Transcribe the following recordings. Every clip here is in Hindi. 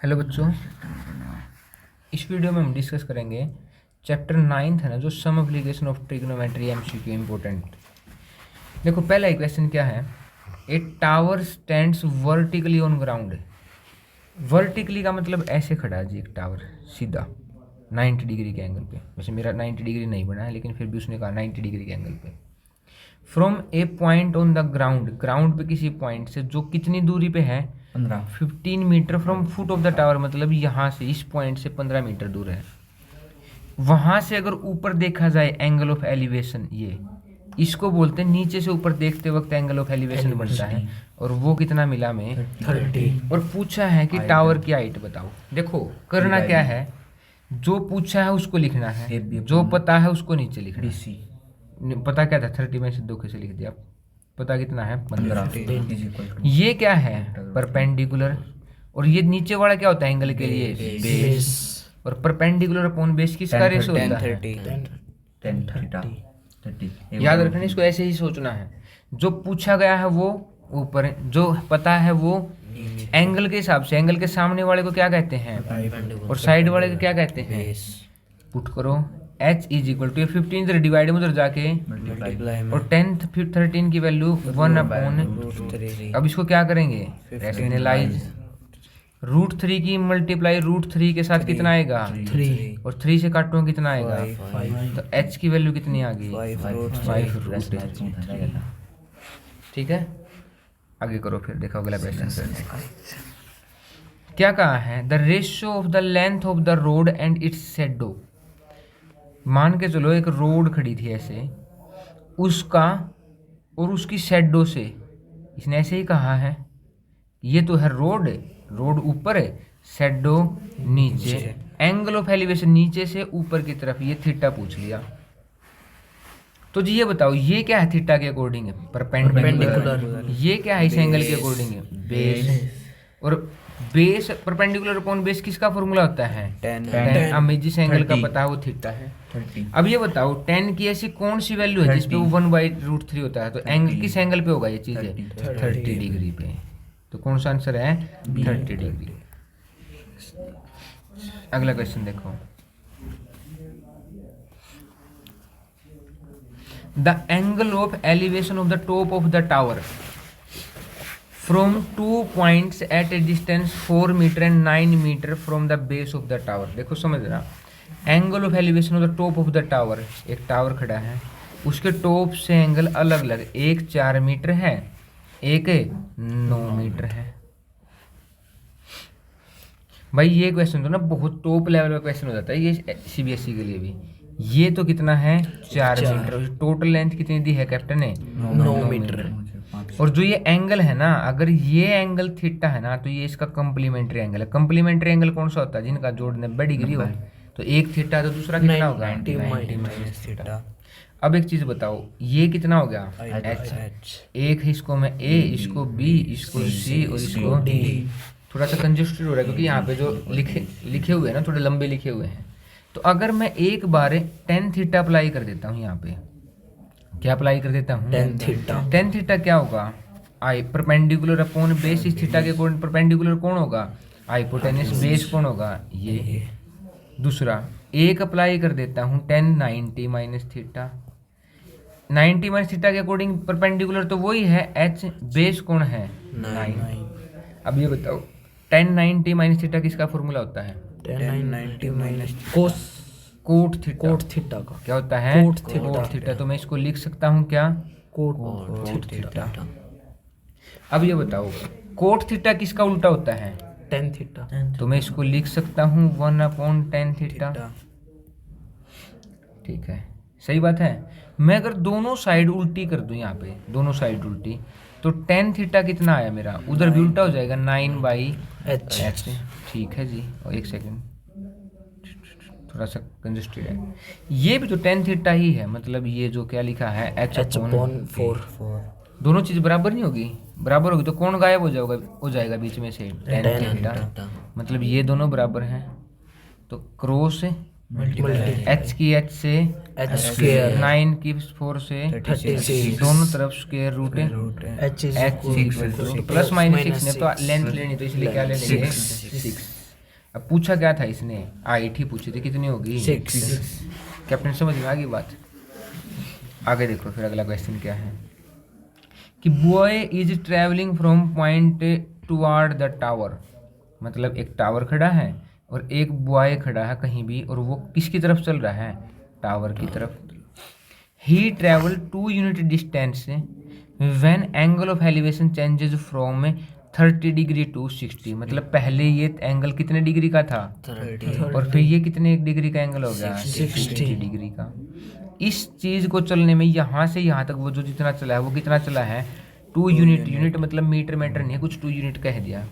हेलो बच्चों, इस वीडियो में हम डिस्कस करेंगे चैप्टर 9 है ना, जो some application of trigonometry MCQ important. देखो पहला एक क्वेश्चन क्या है, a tower stands vertically on ground. Vertically का मतलब ऐसे खड़ा है जी, एक टावर सीधा 90 डिग्री के एंगल पे। वैसे मेरा 90 डिग्री नहीं बना है, लेकिन फिर भी उसने कहा 90 डिग्री के एंगल पे। From A point on the ground, ground पे किसी पॉइंट से, जो कितनी दूरी पे है 15 metre from foot of the tower, मतलब यहाँ से इस पॉइंट से 15 मीटर दूर है। वहां से अगर ऊपर देखा जाए एंगल ऑफ एलिवेशन, ये इसको बोलते हैं नीचे से ऊपर देखते वक्त एंगल ऑफ एलिवेशन बनता है। और वो कितना मिला में 30। और पूछा है कि टावर की हाइट बताओ। देखो करना क्या है, जो पूछा है उसको लिखना है, जो पता है उसको नीचे लिखना है। पता क्या था 30 में से 2 कैसे लिख दिया, पता कितना है 15। ये क्या है परपेंडिकुलर, और ये नीचे वाला क्या होता है एंगल के लिए बेस। और परपेंडिकुलर अपॉन बेस किसका रेशो होता है 10। याद रखना, इसको ऐसे ही सोचना है। जो पूछा गया है वो ऊपर, जो पता है वो एंगल के हिसाब से। एंगल के सामने वाले को क्या कहते हैं और साइड वाले को क्या कहते हैं। पुट करो h इज इक्वल टू 15 से डिवाइड में उधर जाके और 10 फिर 13 की वैल्यू 1 अपॉन। अब इसको क्या करेंगे रैशनलाइज। √3 की मल्टीप्लाई √3 के साथ कितना आएगा 3, और 3 से काटो कितना आएगा 5। तो h की वैल्यू कितनी आ गई 5√3। ठीक है, आगे करो फिर देखो अगला क्वेश्चन क्या कहा है। The ratio of the length of the road and it's shadow. मान के चलो एक रोड खड़ी थी ऐसे, उसका और उसकी शैडो से, इसने ऐसे ही कहा है ये तो है रोड, रोड ऊपर है शैडो नीचे, एंगल ऑफ एलिवेशन नीचे से ऊपर की तरफ, ये थीटा पूछ लिया। तो जी ये बताओ ये क्या है थीटा के अकॉर्डिंग है परपेंडिकुलर, ये क्या है इस एंगल के अकॉर्डिंग है बेस। और बेस परपेंडिकुलर अपॉन बेस किसका फॉर्मूला होता है 10। अब जिस एंगल का पता है वो थीटा है। अब ये बताओ 10 की ऐसी कौन सी वैल्यू है जिसपे वो 1/√3 होता है, तो एंगल किस एंगल पे होगा ये चीजें 30 डिग्री पे। तो कौन सा आंसर है 30 डिग्री। अगला क्वेश्चन देखो, the angle of elevation of the top of the tower from 2 points at a distance 4 metre and 9 metre from the base of the tower. देखो समझ रहा, angle of elevation of the top of the tower, एक टावर खड़ा है उसके टॉप से एंगल अलग अलग, एक 4 मीटर है एक 9 मीटर है। भाई ये क्वेश्चन तो ना बहुत टॉप लेवल का क्वेश्चन हो जाता है ये सीबीएसई के लिए भी। ये तो कितना है 4 मीटर, टोटल लेंथ कितनी दी है कैप्टन ने 9 मीटर। और जो ये एंगल है ना, अगर ये एंगल थीटा है ना, तो ये इसका कम्प्लीमेंट्री एंगल है। कम्प्लीमेंटरी एंगल कौन सा होता है जिनका जोड़ 90 डिग्री हो, तो एक थीटा तो दूसरा कितना होगा 90 माइनस थीटा। अब एक चीज बताओ ये कितना हो गया h, एक इसको मैं a, इसको b, इसको c और इसको d। थोड़ा सा कंजस्टेड हो रहा है क्योंकि यहाँ पे जो लिखे हुए हैं ना थोड़े लंबे लिखे हुए हैं। तो अगर मैं एक बार tan थीटा अप्लाई कर देता हूँ, यहाँ पे क्या अप्लाई कर देता हूँ tan थीटा क्या होगा आई परपेंडिकुलर अपॉन बेस। इस थीटा के अकॉर्डिंग परपेंडिकुलर कौन होगा हाइपोटेनस, बेस कौन होगा ये। दूसरा एक अप्लाई कर देता हूँ tan 90 minus theta, 90 minus theta के अकॉर्डिंग परपेंडिकुलर तो वही है h, बेस कौन है 9। अब ये बताओ tan 90 माइनस थीटा किसका फॉर्मूला होता है tan 90 माइनस कोट थीटा का क्या होता है कोट थीटा। तो मैं इसको लिख सकता हूँ क्या कोट थीटा। अब ये बताओ कोट थीटा किसका उल्टा होता है tan थीटा, तो मैं इसको लिख सकता हूँ 1/tan थीटा। ठीक है, सही बात है। मैं अगर दोनों साइड उल्टी कर दूं, यहाँ पे दोनों साइड उल्टी, तो tan थीटा कितना आया मेरा, उधर भी उल्टा हो जाएगा 9/h। ठीक है जी, और एक सेकंड थोड़ा सा कंजस्टेड है। ये भी तो tan थीटा ही है, मतलब ये जो क्या लिखा है h/4। दोनों चीज बराबर नहीं होगी, बराबर होगी तो कौन गायब हो जाएगा बीच में से tan थीटा, मतलब ये दोनों बराबर हैं। तो क्रॉस h की h से h स्क्वायर, 9 की 4 से 36, दोनों तरफ square root h plus minus 6 ने तो लेंथ लेनी, तो इसलिए क्या ले लेंगे 6। अब पूछा क्या था इसने, हाइट ही पूछी थी, कितनी होगी 6। कैप्टन समझ में आ गई बात। आगे देखो फिर अगला क्वेश्चन क्या है कि boy is travelling from point toward the tower, मतलब एक टावर खड़ा है और एक बॉय खड़ा है कहीं भी, और वो किसकी तरफ चल रहा है, टावर की तरफ। He travel 2 unit distance when angle of elevation changes from 30 degree to 60, मतलब पहले ये एंगल कितने डिग्री का था 30 और फिर ये कितने डिग्री का एंगल हो गया 60 डिग्री का। इस चीज को चलने में यहाँ से यहाँ तक वो जो जितना चला है वो कितना चला है 2 यूनिट। यूनिट मतलब मीटर मीटर नहीं है, कुछ 2 यूनिट कह दिया।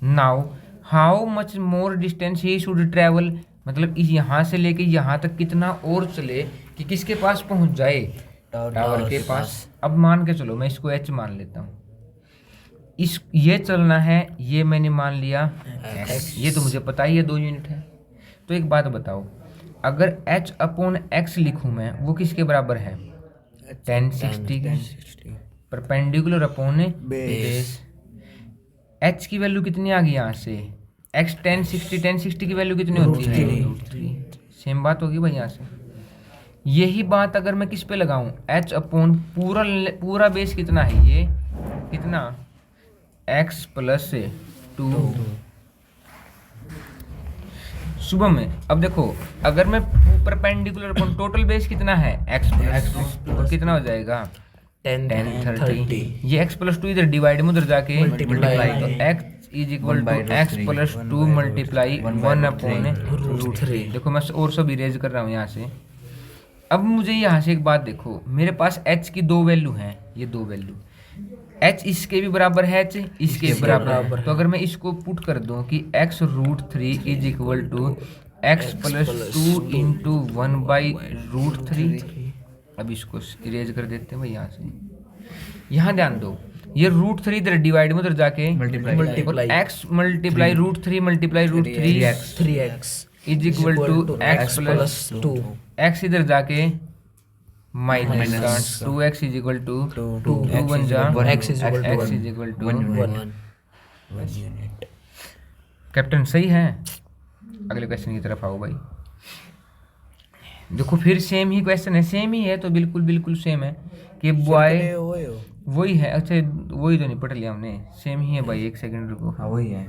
Now how much more distance he should travel, मतलब इस यहाँ से लेके यहाँ तक कितना और चले कि किसके पास पहुंच जाए, टावर के पास। अब मान के चलो मैं इसको h मान लेता हूँ, इस ये चलना है, ये मैंने मान लिया x, ये तो मुझे पता ही है 2 यूनिट है। तो एक बात बताओ, अगर h अपॉन x लिखूं मैं, वो किसके बराबर है tan 60 के, परपेंडिकुलर अपॉन बेस। h की वैल्यू कितनी आ गई यहाँ से, x tan 60 की वैल्यू कितनी होती है √3। सेम बात होगी भाई यहाँ से। यही बात अगर मैं किस पे लगाऊं, h अपॉन पूरा बेस कितना है, ये कितना x प्लस 2 सुबह में। अब देखो अगर मैं परपेंडिकुलर अपॉन टोटल बेस कितना है x प्लस और कितना हो जाएगा 10 30। ये x प्लस 2 इधर डिवाइड में उधर जाके मल्टीप्लाई, तो x is equal to x plus 2 multiply 1 upon √3। देखो मैं और सब इरेज कर रहा हूँ यहाँ से। अब मुझे यहाँ से एक बात देखो, मेरे पास h की 2 वैल्यू हैं, ये 2 वैल्यू h इसके भी बराबर है, h इसके बराबर है। तो अगर मैं इसको पुट कर दूं कि x √3 is equal to x plus 2 into 1 by √3। अब इसको इरेज कर देते हैं भाई यहाँ से। यहाँ ध्यान दो, ये √3 इधर डिवाइड में उधर जाके multiply, x multiply √3 multiply √3 3x is equal to x plus 2, x इधर जाके माइनस का 2x इज इक्वल टू 2 1 जा x is equal to 1 unit. कैप्टन सही है। अगले क्वेश्चन की तरफ आओ भाई। देखो फिर सेम ही क्वेश्चन है, सेम ही है तो बिल्कुल बिल्कुल सेम है कि बॉय वही है। अच्छा वही तो नहीं पढ़ लिया हमने, सेम ही है भाई, एक सेकंड रुको। हाँ वही है।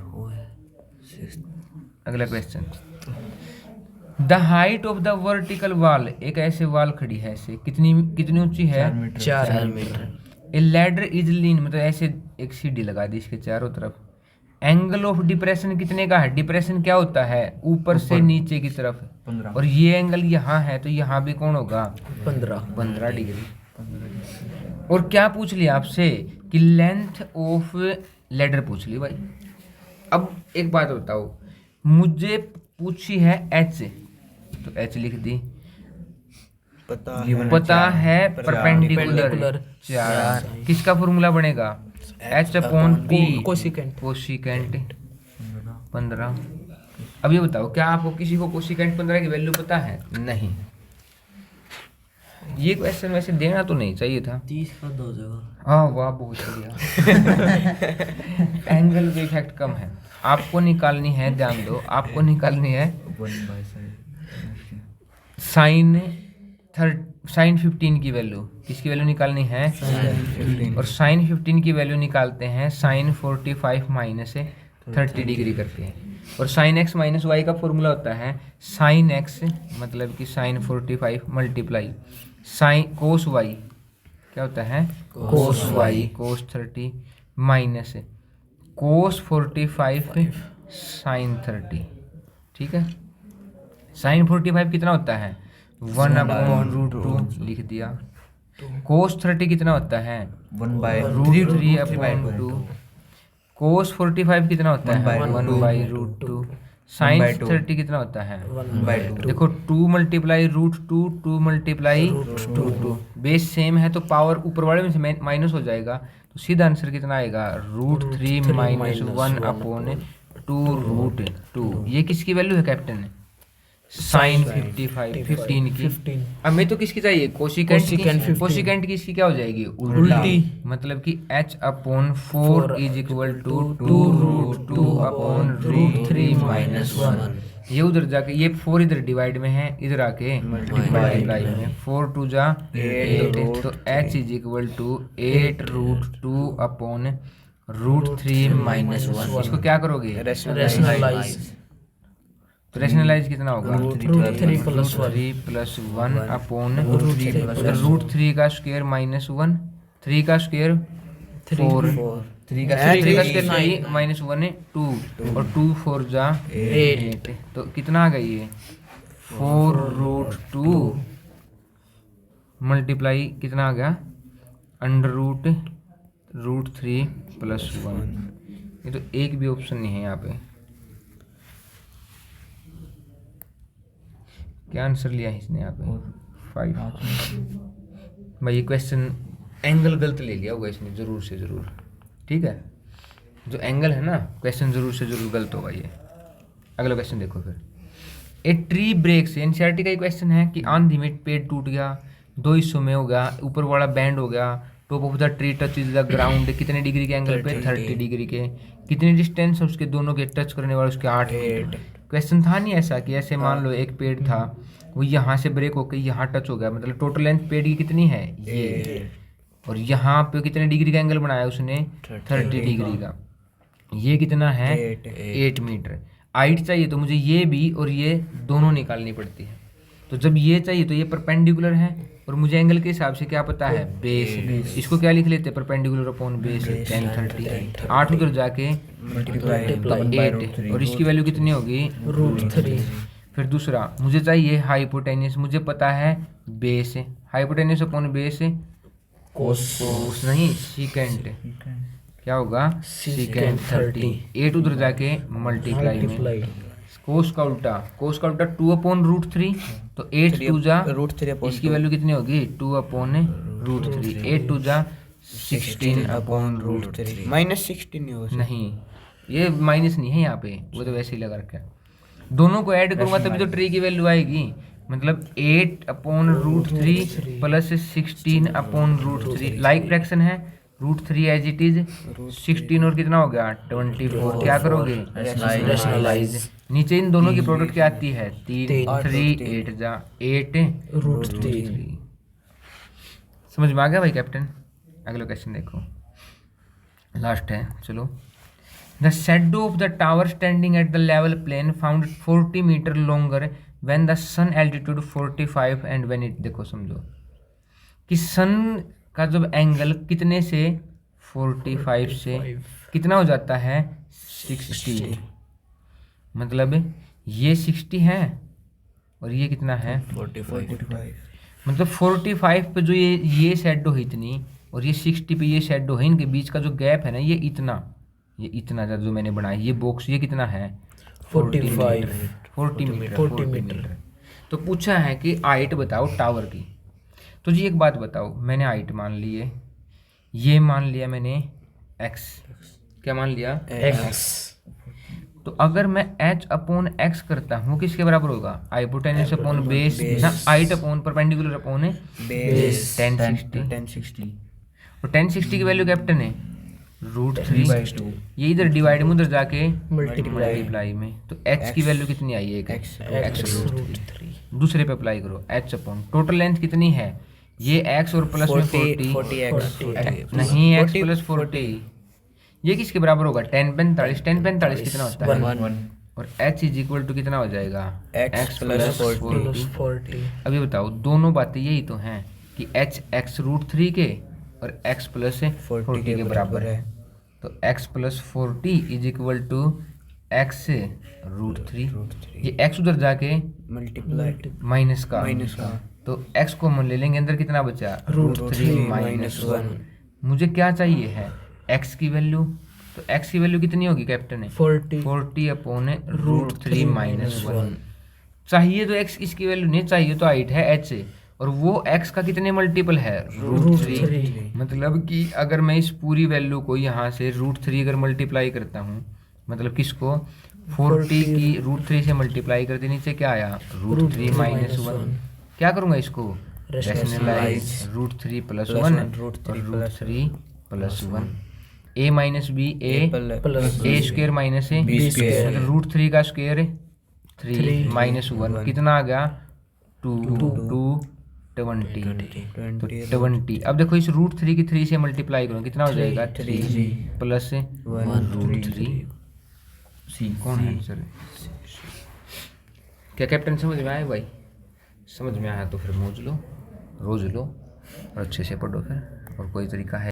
अगला question, the height of the vertical wall, एक ऐसे वॉल खड़ी है, ऐसे कितनी ऊंची है 4 मीटर। ए लैडर इज लीन, मतलब ऐसे एक सीढ़ी लगा दी इसके चारों तरफ। एंगल ऑफ डिप्रेशन कितने का है, डिप्रेशन क्या होता है ऊपर से नीचे की तरफ, 15। और ये एंगल यहाँ है तो यहाँ भी कौन होगा 15 डिग्री। और क्या पूछ लिया आपसे कि लेंथ ऑफ लैडर पूछ ली भाई। अब एक बात बताओ, मुझे पूछी है h, तो h लिख दी। पता है परपेंडिकुलर 4, किसका फॉर्मूला बनेगा h अपॉन p कोसिकेंट 15। अब ये बताओ क्या आपको किसी को कोसिकेंट 15 की वैल्यू पता है? नहीं। ये क्वेश्चन वैसे देना तो नहीं चाहिए था। 30 का 2 जगह। हाँ वाह बहुत बढ़िया। एंगल पे इफेक्ट कम है, आपको निकालनी है, ध्यान दो, आपको निकालनी है साइन 15 की वैल्यू। किसकी वैल्यू निकालनी है? और साइन 15 की वैल्यू निकालते हैं साइन 45 माइनस 30 डिग्री करके हैं। और साइन x माइनस वाई का फॉर्मूला होता है साइन x मतलब कि sine 45 multiply sine cos y, क्या होता है cos y cos 30 minus cos 45 sine 30। ठीक है, साइन 45 कितना होता है 1 अपॉन √2 लिख दिया। कोस 30 कितना होता है 1/√3 अपॉन 2। कोस 45 कितना होता है 1/√2। साइन 30 कितना होता है 1/2। देखो 2 मल्टीप्लाई √2 2 मल्टीप्लाई √2, बेस सेम है तो पावर ऊपर वाले में से माइनस हो जाएगा, तो सीधा आंसर कितना आएगा √3 माइनस 1 अपॉन 2 √2। ये किसकी वैल्यू है कैप्टन? साइन 55 15 की। 15 अब मैं तो किसकी चाहिए, कोशिकेंट की। कोशिकेंट 15 कोशिकेंट की इसकी क्या हो जाएगी, उल्टी। मतलब कि h upon 4 is equal to 2 root 2 upon root 3 minus 1। ये उधर जाके ये 4 इधर डिवाइड में है, इधर आके मल्टीप्लाई में 4 2 जा 8, तो h is equal to 8 root 2 upon root 3 minus 1। इसको क्या करोगे, रैशनलाइज। तो रैशनलाइज कितना होगा, root 3 plus 1 3 plus 1 upon root root 3 का स्क्वायर माइनस 1, 3 का स्क्वायर 4, 3 का स्क्वायर 3 माइनस 1 है 2, और 2 4 जा 8, तो कितना आ गई है 4 रूट 2 मल्टीप्लाई कितना आ गया अंडर रूट 3 प्लस 1। ये तो एक भी ऑप्शन नहीं है यहाँ पे, क्या आंसर लिया है इसने यहाँ पे 5। भाई ये क्वेश्चन एंगल गलत ले लिया होगा इसने जरूर से जरूर, ठीक है, जो एंगल है ना क्वेश्चन जरूर से जरूर गलत होगा ये। अगला क्वेश्चन देखो फिर, ए ट्री ब्रेक से, एनसीईआरटी का ही क्वेश्चन है कि आंधी में पेड़ टूट गया, 2 हिस्सों में हो गया, ऊपर वाला बैंड हो गया, top of the tree touch the ground, कितने डिग्री के एंगल पे 30 डिग्री के, कितनी डिस्टेंस है उसके दोनों के टच करने वाले उसके 8 फीट। क्वेश्चन था नहीं ऐसा कि ऐसे मान लो एक पेड़ था वो यहाँ से ब्रेक होकर यहाँ टच हो गया, मतलब टोटल लेंथ पेड़ की कितनी है ये, और यहाँ पे कितने डिग्री का एंगल बनाया उसने 30 डिग्री का, ये कितना है 8 मीटर। हाइट चाहिए तो मुझे ये भी और ये दोनों निकालनी पड़ती है, तो जब ये चाहिए तो ये परपेंडिकुलर है और मुझे एंगल के हिसाब से क्या पता है बेस, इसको क्या लिख लेते हैं परपेंडिकुलर अपॉन बेस 10 30, 8 उधर जाके 8, और इसकी वैल्यू कितनी होगी रूट 3। फिर दूसरा मुझे चाहिए हाइपोटेन्यूस, मुझे पता है बेस, हाइपोटेन्यूस अपॉन बेस कोस नहीं सीकेंट, क्या होगा सीकेंट 30, 8 उधर जाके मल्टीप्लाई में, कोस का उल्टा 2 अपॉन रूट 3, तो 8 2 जा रूट 3, इसकी वैल्यू कितनी होगी 2 अपॉन रूट 3, 8 2 जा 16 अपॉन रूट 3, माइनस 16 नहीं ये माइनस नहीं है यहाँ पे, वो तो वैसे ही लगा रखा है। दोनों को ऐड करूंगा तभी तो ट्री की वैल्यू आएगी, मतलब 8 upon root 3 plus 16 upon root 3, like fraction है, रूट 3 एज इट इज, 16 और कितना हो गया 24, क्या करोगे रैशनलाइज। नीचे इन दोनों की प्रोडक्ट क्या आती है 3 8 जा 8 रूट 3। समझ में आ गया भाई कैप्टन। अगला क्वेश्चन देखो, लास्ट है चलो। The shadow of the tower standing at the level plane found 40 meter longer when the sun altitude 45 and when it, देखो समझो कि सन का जब एंगल कितने से 45 से कितना हो जाता है 60, मतलब ये 60 है और ये कितना है 45, मतलब 45 पे जो ये शैडो है इतनी और ये 60 पे ये शैडो है, इनके बीच का जो गैप है ना ये इतना जो मैंने बनाया ये बॉक्स ये कितना है 40 मीटर। तो पूछा है कि हाइट बताओ टावर की, तो जी एक बात बताओ, मैंने हाइट मान ली है, ये मान लिया मैंने x, क्या मान लिया x, तो अगर मैं h अपॉन x करता हूँ किसके बराबर होगा हाइपोटेन्यूस अपॉन बेस ना, height upon perpendicular upon base 1060, और 1060 की वैल्यू कैप्टन है रूट 3, ये इधर डिवाइड में उधर जाके मल्टीप्लाई में, तो h की वैल्यू कितनी आई है x रूट 3, दूसरे पे अप्लाई करो h अपॉन टोटल लेंथ कितनी है ये x और प्लस में 40 नहीं x प्लस 40, ये किसके बराबर होगा 10 45 कितना होता है 1, और h इज इक्वल टू कितना हो जाएगा x प्लस 40। अभी बताओ दोनों बातें यही तो हैं कि h x रूट 3 के और x प्लस 40 के बराबर है, तो x plus 40 is equal to x root 3, ये x उधर जाके मल्टीप्लाई माइनस का, तो x को हम ले लेंगे, अंदर कितना बचा रूट 3 माइनस 1। मुझे क्या चाहिए है x की वैल्यू, तो x की वैल्यू कितनी होगी कैप्टन 40 अपॉन रूट 3 माइनस 1। चाहिए तो x इसकी वैल्यू नहीं चाहिए, तो हाइट है h और वो x का कितने मल्टीपल है रूट 3, मतलब कि अगर मैं इस पूरी वैल्यू को यहाँ से रूट 3 अगर मल्टीप्लाई करता हूँ, मतलब किसको 40 की √3 से मल्टीप्लाई कर दी, नीचे क्या आया √3 माइनस 1। क्या करूँगा इसको रैशनलाइज √3 प्लस 1 और √3 plus 1। a minus b a square minus a मतलब √3 का स्क्वेयर 3 माइनस 1 कितना आ गया 2 20 तो 20। अब देखो इस √3 की 3 से मल्टीप्लाई करो कितना हो जाएगा 3 प्लस 1√3। कौन है आंसर? क्या कैप्टन समझ में आया भाई? समझ में आया तो फिर मौज लो, रोज लो और अच्छे से पढ़ो फिर। और कोई तरीका है